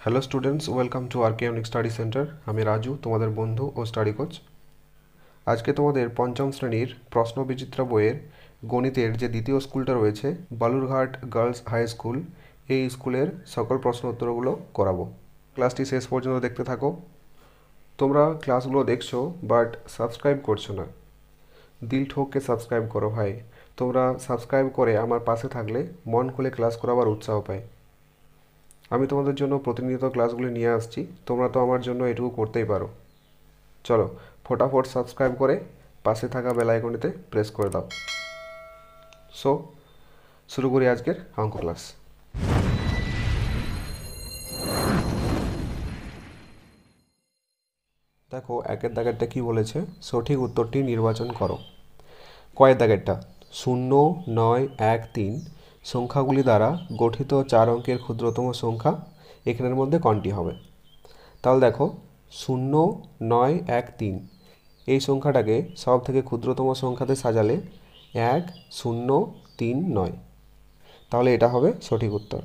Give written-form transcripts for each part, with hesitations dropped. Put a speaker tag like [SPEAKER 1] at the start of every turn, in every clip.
[SPEAKER 1] Hello students, welcome to R K unique study centre. আমি রাজু, তোমাদের বন্ধু ও স্টাডি কোচ। আজকে তোমাদের পঞ্চম শ্রেণীর প্রশ্ন বিচিত্রা বইয়ের গণিতের যে দ্বিতীয় স্কুলটা রয়েছে, বালুরঘাট গার্লস হাই স্কুল, এই স্কুলের সকল প্রশ্ন উত্তরগুলো করাবো। ক্লাসটি শেষ পর্যন্ত দেখতে থাকো। তোমরা ক্লাসগুলো দেখছো বাট সাবস্ক্রাইব করছো না। দিল ঠোককে সাবস্ক্রাইব করো ভাই। তোমরা সাবস্ক্রাইব করে আমার পাশে থাকলে মন খুলে ক্লাস করাবার উৎসাহ পাই। আমি তোমাদের জন্য প্রতিনিয়ত ক্লাসগুলি নিয়ে আসছি, তোমরা তো আমার জন্য এটুকু করতেই পারো। চলো ফটাফট সাবস্ক্রাইব করে পাশে থাকা বেল আইকনেতে প্রেস করে দাও। সো শুরু করি আজকের অঙ্ক ক্লাস। দেখো একের দাগেরটা কি বলেছে, সঠিক উত্তরটি নির্বাচন করো। কয়ের দাগেরটা 0, 9, 1, 3 সংখ্যাগুলি দ্বারা গঠিত 4 অঙ্কের ক্ষুদ্রতম সংখ্যা এখানের মধ্যে কোনটি হবে। তাহলে দেখো 0, 9, 1, 3 এই সংখ্যাটাকে সব থেকে ক্ষুদ্রতম সংখ্যাতে সাজালে 1039, তাহলে এটা হবে সঠিক উত্তর।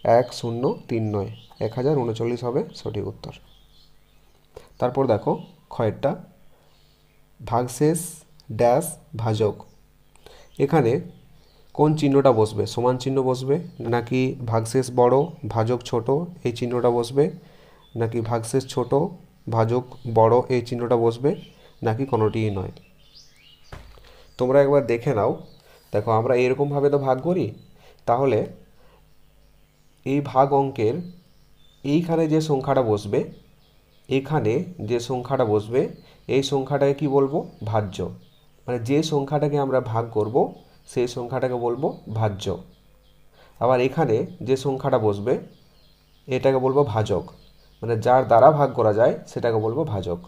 [SPEAKER 1] 1039 1039 হবে সঠিক উত্তর। তারপর দেখো ক্ষয়েরটা ভাগশেষ ড্যাশ ভাজক, এখানে কোন চিহ্নটা বসবে? সমান চিহ্ন বসবে নাকি ভাগশেষ বড় ভাজক ছোট এই চিহ্নটা বসবে, নাকি ভাগশেষ ছোট ভাজক বড় এই চিহ্নটা বসবে, নাকি কোনোটিই নয়? তোমরা একবার দেখে নাও। দেখো আমরা এরকমভাবে তো ভাগ করি, তাহলে এই ভাগ অঙ্কের এইখানে যে সংখ্যাটা বসবে, এখানে যে সংখ্যাটা বসবে এই সংখ্যাটাকে কি বলবো? ভাজ্য। মানে যে সংখ্যাটাকে আমরা ভাগ করব সেই সংখ্যাটাকে বলবো ভাজ্য। আবার এখানে যে সংখ্যাটা বসবে এটাকে বলবো ভাজক, মানে যার দ্বারা ভাগ করা যায় সেটাকে বলবো ভাজক।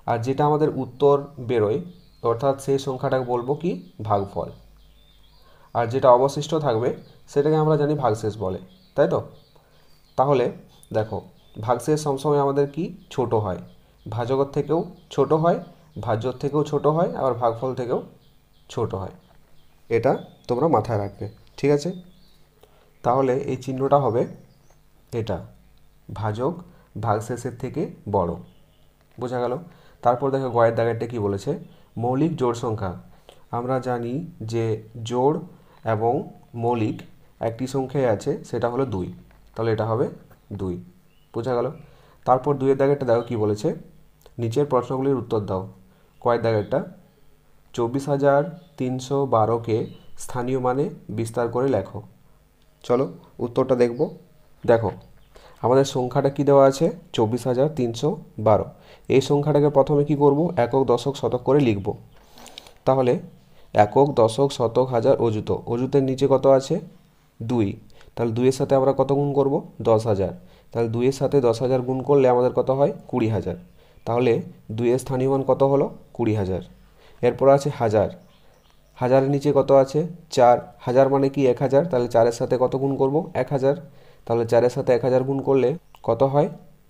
[SPEAKER 1] আর যেটা আমাদের উত্তর বেরোয় অর্থাৎ সেই সংখ্যাটাকে বলবো কি? ভাগফল। আর যেটা অবশিষ্ট থাকবে সেটাকে আমরা জানি ভাগশেষ বলে, তাই তো? তাহলে দেখো ভাগশেষ সবসময় আমাদের কি? ছোট হয়, ভাজকের থেকেও ছোট হয়, ভাজ্যর থেকেও ছোট হয়, আবার ভাগফল থেকেও ছোট হয়। এটা তোমরা মাথায় রাখবে, ঠিক আছে? তাহলে এই চিহ্নটা হবে এটা, ভাজক ভাগশেষের থেকে বড়। বোঝা গেল? তারপর দেখো গয়ের দাগেরটা কি বলেছে, মৌলিক জোড় সংখ্যা। আমরা জানি যে জোড় এবং মৌলিক একটি সংখ্যায় আছে, সেটা হলো 2, তাহলে এটা হবে 2। বোঝা গেল? তারপর 2-এর দাগেরটা দেখো কি বলেছে, নিচের প্রশ্নগুলির উত্তর দাও। কয়ের দাগেরটা 24,312কে স্থানীয় মানে বিস্তার করে লেখো। চলো উত্তরটা দেখব। দেখো আমাদের সংখ্যাটা কি দেওয়া আছে? 24,312। এই সংখ্যাটাকে প্রথমে কি করব? একক দশক শতক করে লিখব। তাহলে একক দশক শতক হাজার অযুত, অযুতের নিচে কত আছে? 2। তাহলে 2-এর সাথে আমরা কত গুণ করব? 10,000। তাহলে 2-এর সাথে 10,000 গুণ করলে আমাদের কত হয়? 20,000। তাহলে 2-এর স্থানীয় মান কত হলো? 20,000। এরপর আছে হাজার, হাজারের নিচে কত আছে? 4। হাজার মানে কি? 1,000। তাহলে 4-এর সাথে কত গুণ করব? 1,000। তাহলে 4-এর সাথে 1,000 গুণ করলে কত হয়?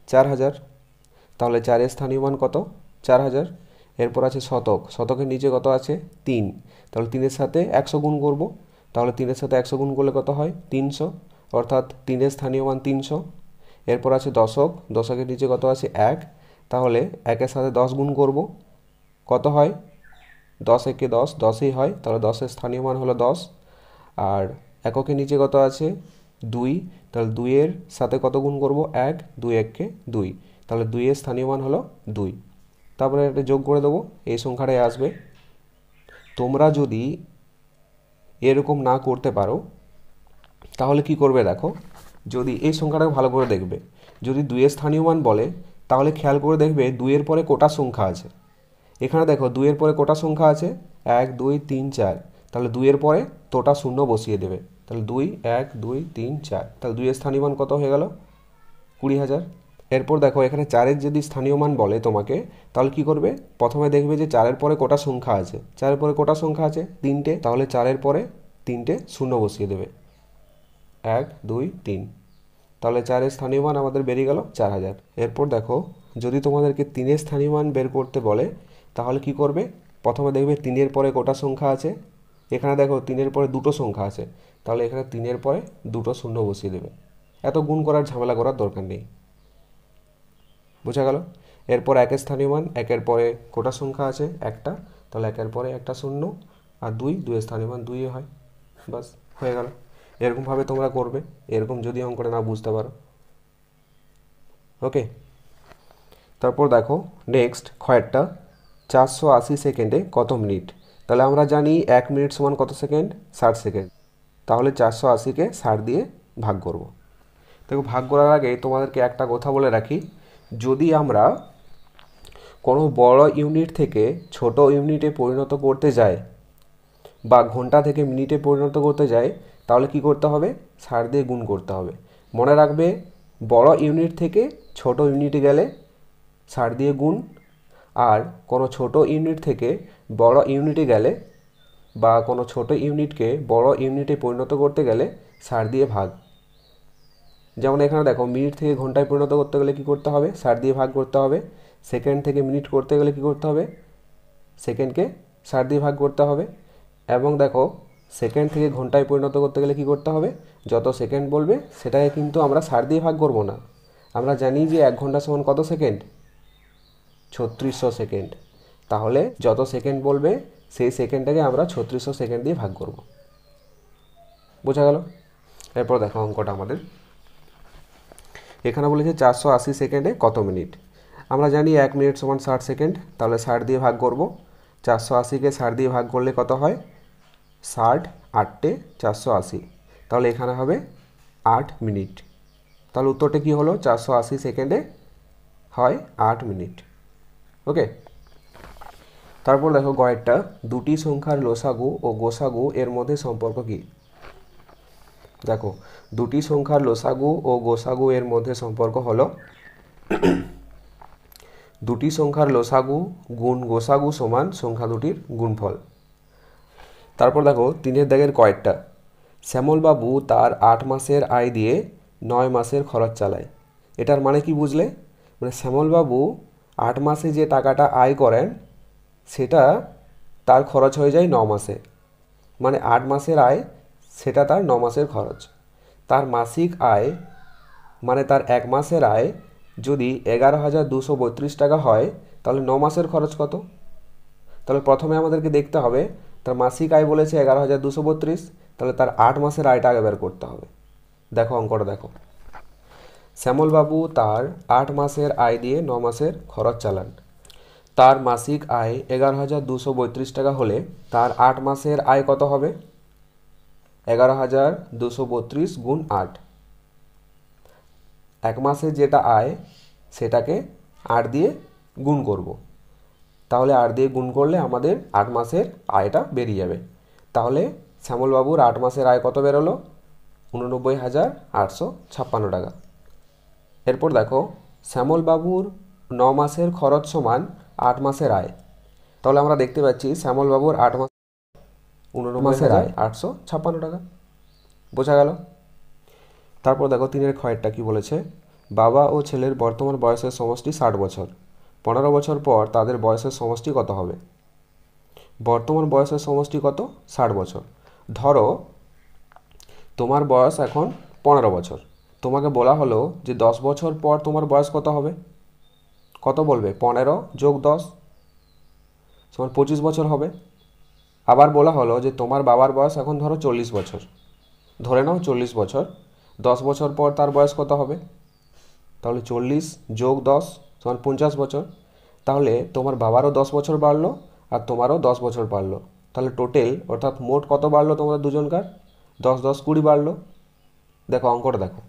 [SPEAKER 1] 4,000। তাহলে 4-এর স্থানীয় মান কত? 4,000। এরপর আছে শতক, শতকের নিচে কত আছে? 3। তাহলে 3-এর সাথে 100 গুণ করব। তাহলে 3-এর সাথে 100 গুণ করলে কত হয়? 300, অর্থাৎ 3-এর স্থানীয় মান 300। এরপর আছে দশক, দশকের নিচে কত আছে? 1। তাহলে 1-এর সাথে 10 গুণ করব, কত হয়? 10 একে 10, 10ই হয়। তাহলে 10-এর স্থানীয় মান হলো 10। আর এককের নিচে কত আছে? 2। তাহলে 2-এর সাথে কত গুণ করব? 1, 2 1-কে 2। তাহলে 2-এর স্থানীয় মান হলো 2। তারপরে এটা যোগ করে দেবো, এই সংখ্যাটাই আসবে। তোমরা যদি এরকম না করতে পারো তাহলে কি করবে? দেখো যদি এই সংখ্যাটাকে ভালো করে দেখবে, যদি 2-এর স্থানীয় মান বলে তাহলে খেয়াল করে দেখবে 2-এর পরে কোটা সংখ্যা আছে। এখানে দেখো 2-এর পরে কোটা সংখ্যা আছে? 1 2 3 4। তাহলে 2-এর পরে তোটা শূন্য বসিয়ে দেবে। তাহলে 2 1 2 3 4। তাহলে 2-এর স্থানীয় মান কত হয়ে গেল? 20,000। এরপর দেখো এখানে 4-এর যদি স্থানীয় মান বলে তোমাকে, তাহলে কি করবে? প্রথমে দেখবে যে 4-এর পরে কোটা সংখ্যা আছে। 4-এর পরে কোটা সংখ্যা আছে? 3টে। তাহলে 4-এর পরে 3টে শূন্য বসিয়ে দেবে। 1 2 3। তাহলে 4-এর স্থানীয় মান আমাদের বেরিয়ে গেল 4,000। এরপর দেখো যদি তোমাদেরকে 3-এর স্থানীয় মান বের করতে বলে তাহলে কি করবে? প্রথমে দেখবে 3-এর পরে কোটা সংখ্যা আছে। এখানে দেখো 3-এর পরে দুটো সংখ্যা আছে, তাহলে এখানে 3-এর পরে দুটো শূন্য বসিয়ে দেবে। এত গুণ করার ঝামেলা করার দরকার নেই। বোঝা গেল? এরপর একের স্থানীয় মান, একের পরে কোটা সংখ্যা আছে একটা, তাহলে একের পরে একটা শূন্য, আর দুইয়ের স্থানীয় মান 2 হয়। বাস হয়ে গেল। এরকমভাবে তোমরা করবে, এরকম যদি অঙ্কটা না বুঝতে পারো। ওকে, তারপর দেখো নেক্সট ক্ষয়েরটা, 480 সেকেন্ডে কত মিনিট? তাহলে আমরা জানি 1 মিনিট সমান কত সেকেন্ড? 60 সেকেন্ড। তাহলে 480কে 60 দিয়ে ভাগ করব। দেখো, ভাগ করার আগে তোমাদেরকে একটা কথা বলে রাখি, যদি আমরা কোনো বড় ইউনিট থেকে ছোট ইউনিটে পরিণত করতে যাই বা ঘন্টা থেকে মিনিটে পরিণত করতে যাই, তাহলে কি করতে হবে? 60 দিয়ে গুণ করতে হবে। মনে রাখবে, বড় ইউনিট থেকে ছোট ইউনিটে গেলে 60 দিয়ে গুণ, আর কোনো ছোট ইউনিট থেকে বড় ইউনিটে গেলে বা কোনো ছোট ইউনিটকে বড় ইউনিটে পরিণত করতে গেলে 60 দিয়ে ভাগ। যেমন এখানে দেখো, মিনিট থেকে ঘন্টায় পরিণত করতে গেলে কি করতে হবে? 60 দিয়ে ভাগ করতে হবে। সেকেন্ড থেকে মিনিট করতে গেলে কি করতে হবে? সেকেন্ডকে 60 দিয়ে ভাগ করতে হবে। এবং দেখো, সেকেন্ড থেকে ঘন্টায় পরিণত করতে গেলে কি করতে হবে? যত সেকেন্ড বলবে সেটাকে কিন্তু আমরা 60 দিয়ে ভাগ করব না। আমরা জানি যে 1 ঘন্টা সমান কত সেকেন্ড? 3600 সেকেন্ড। তাহলে যত সেকেন্ড বলবে সেই সেকেন্ডটাকে আমরা 3600 সেকেন্ড দিয়ে ভাগ করব। বোঝা গেল? এরপর দেখো অঙ্কটা আমাদের এখানে বলেছে 480 সেকেন্ডে কত মিনিট? আমরা জানি 1 মিনিট সমান 60 সেকেন্ড, তাহলে 60 দিয়ে ভাগ করব। 480কে 60 দিয়ে ভাগ করলে কত হয়? 60 8টে 480, তাহলে এখানে হবে 8 মিনিট। তাহলে উত্তরটা কি হলো? 480 সেকেন্ডে হয় 8 মিনিট। ওকে, তারপর দেখো গয়েরটা, দুটি সংখ্যার লসাগু ও গোসাগু এর মধ্যে সম্পর্ক কি? দেখো, দুটি সংখ্যার লসাগু ও গোসাগু এর মধ্যে সম্পর্ক হলো দুটি সংখ্যার লসাগু গুণ গোসাগু সমান সংখ্যা দুটির গুণফল। তারপর দেখো 3 দাগের কয়েকটা, শ্যামলবাবু তার 8 মাসের আয় দিয়ে 9 মাসের খরচ চালায়। এটার মানে কি বুঝলে? মানে শ্যামলবাবু 8 মাসে যে টাকাটা আয় করেন সেটা তার খরচ হয়ে যায় 9 মাসে। মানে 8 মাসের আয়, সেটা তার 9 মাসের খরচ। তার মাসিক আয় মানে তার 1 মাসের আয় যদি 11,232 টাকা হয়, তাহলে 9 মাসের খরচ কত? তাহলে প্রথমে আমাদেরকে দেখতে হবে তার মাসিক আয় বলেছে 11,232, তাহলে তার 8 মাসের আয়টা আগে বের করতে হবে। দেখো অঙ্কটা দেখো, শ্যামলবাবু তার 8 মাসের আয় দিয়ে 9 মাসের খরচ চালান। তার মাসিক আয় 11,232 টাকা হলে তার 8 মাসের আয় কত হবে? 11,232 গুণ 8। 1 মাসে যেটা আয় সেটাকে 8 দিয়ে গুণ করব। তাহলে 8 দিয়ে গুণ করলে আমাদের 8 মাসের আয়টা বেরিয়ে যাবে। তাহলে শ্যামলবাবুর 8 মাসের আয় কত বেরোলো? 89,856 টাকা। এরপর দেখো, শ্যামলবাবুর 9 মাসের খরচ সমান 8 মাসের আয়। তাহলে আমরা দেখতে পাচ্ছি শ্যামলবাবুর 8 মাসের আয় 856 টাকা। বোঝা গেল? তারপর দেখো 3 ক্ষয়েরটা কি বলেছে, বাবা ও ছেলের বর্তমান বয়সের সমষ্টি 60 বছর। 15 বছর পর তাদের বয়সের সমষ্টি কত হবে? বর্তমান বয়সের সমষ্টি কত? 60 বছর। ধরো তোমার বয়স এখন 15 বছর। তোমাকে বলা হলো যে 10 বছর পর তোমার বয়স কত হবে? কত বলবে? 15 যোগ 10 সমান 25 বছর হবে। আবার বলা হলো যে তোমার বাবার বয়স এখন ধরো 40 বছর। ধরে নাও 40 বছর। 10 বছর পর তার বয়স কত হবে? তাহলে 40 যোগ 10 সমান 50 বছর। তাহলে তোমার বাবারও 10 বছর বাড়লো আর তোমারও 10 বছর বাড়লো। তাহলে টোটাল অর্থাৎ মোট কত বাড়লো তোমাদের দুজনকার? 10 10 20 বাড়লো। দেখো অঙ্কটা দেখো,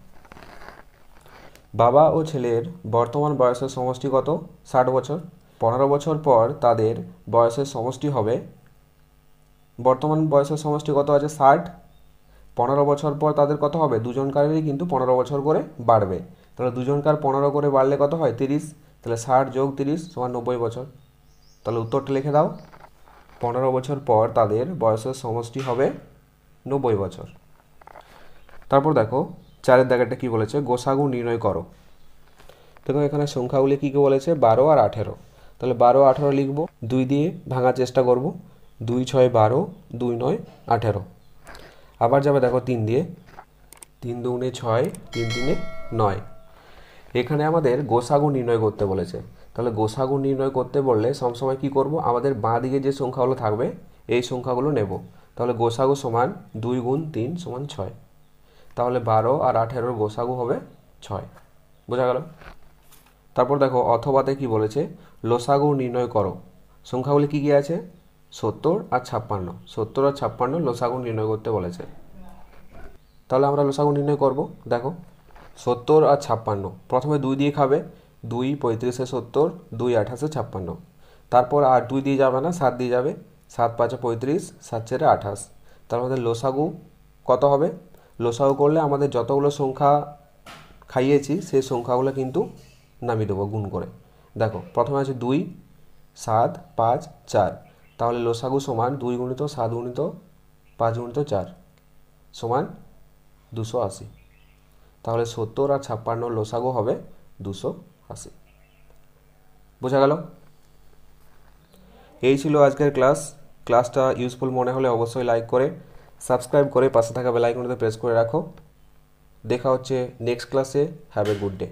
[SPEAKER 1] বাবা ও ছেলের বর্তমান বয়সের সমষ্টি কত? 60 বছর। 15 বছর পর তাদের বয়সের সমষ্টি হবে, বর্তমান বয়সের সমষ্টি কত আছে? 60। 15 বছর পর তাদের কত হবে? দুজনকারেরই কিন্তু 15 বছর করে বাড়বে। তাহলে দুজনকার 15 করে বাড়লে কত হয়? 30। তাহলে 60 যোগ 30 সমান 90 বছর। তাহলে উত্তরটা লিখে দাও, 15 বছর পর তাদের বয়সের সমষ্টি হবে 90 বছর। তারপর দেখো 4 দাগেরটা কি বলেছে, গোসাগু নির্ণয় করো। দেখো এখানে সংখ্যাগুলি কী কী বলেছে? 12 আর 18। তাহলে 12 18 লিখবো, 2 দিয়ে ভাঙার চেষ্টা করব। 2 6 12, 2 9 18। আবার যাবে দেখো 3 দিয়ে, তিন দুগুণে ছয়, তিন তিনে নয়। এখানে আমাদের গোসাগু নির্ণয় করতে বলেছে। তাহলে গোসাগু নির্ণয় করতে বললে সবসময় কি করব, আমাদের বাঁ দিকে যে সংখ্যাগুলো থাকবে এই সংখ্যাগুলো নেব। তাহলে গোসাগু সমান 2 গুণ 3 সমান 6। তাহলে 12 আর 18 গোসাগু হবে 6। বোঝা গেল? তারপর দেখো অথবাতে কি বলেছে, লসাগু নির্ণয় করো। সংখ্যাগুলি কি কি আছে, 70 আর 56। 70 আর 56 লসাগু নির্ণয় করতে বলেছে। তাহলে আমরা লসাগু নির্ণয় করব। দেখো 70 আর 56, প্রথমে 2 দিয়ে খাবে, 2 35 70, 2 28 56। তারপর আর 2 দিয়ে যাবে না, 7 দিয়ে যাবে, 7 5 35, 7 4 28। তার আমাদের লসাগু কত হবে, লসাগু করলে আমাদের যতগুলো সংখ্যা খাইয়েছি সেই সংখ্যাগুলো কিন্তু নামিয়ে দেবো গুণ করে। দেখো প্রথমে আছে 2, 7, 5, 4। তাহলে লসাগু সমান 2 গুণিত 7 গুণিত 5 গুণিত 4 সমান 280। তাহলে 70 আর 56 লসাগু হবে 280। বোঝা গেল? এই ছিল আজকের ক্লাসটা ইউজফুল মনে হলে অবশ্যই লাইক করে সাবস্ক্রাইব করে পাশে থাকা বেল আইকনটিতে প্রেস করে রাখো। দেখা হচ্ছে নেক্সট ক্লাসে। Have a good day.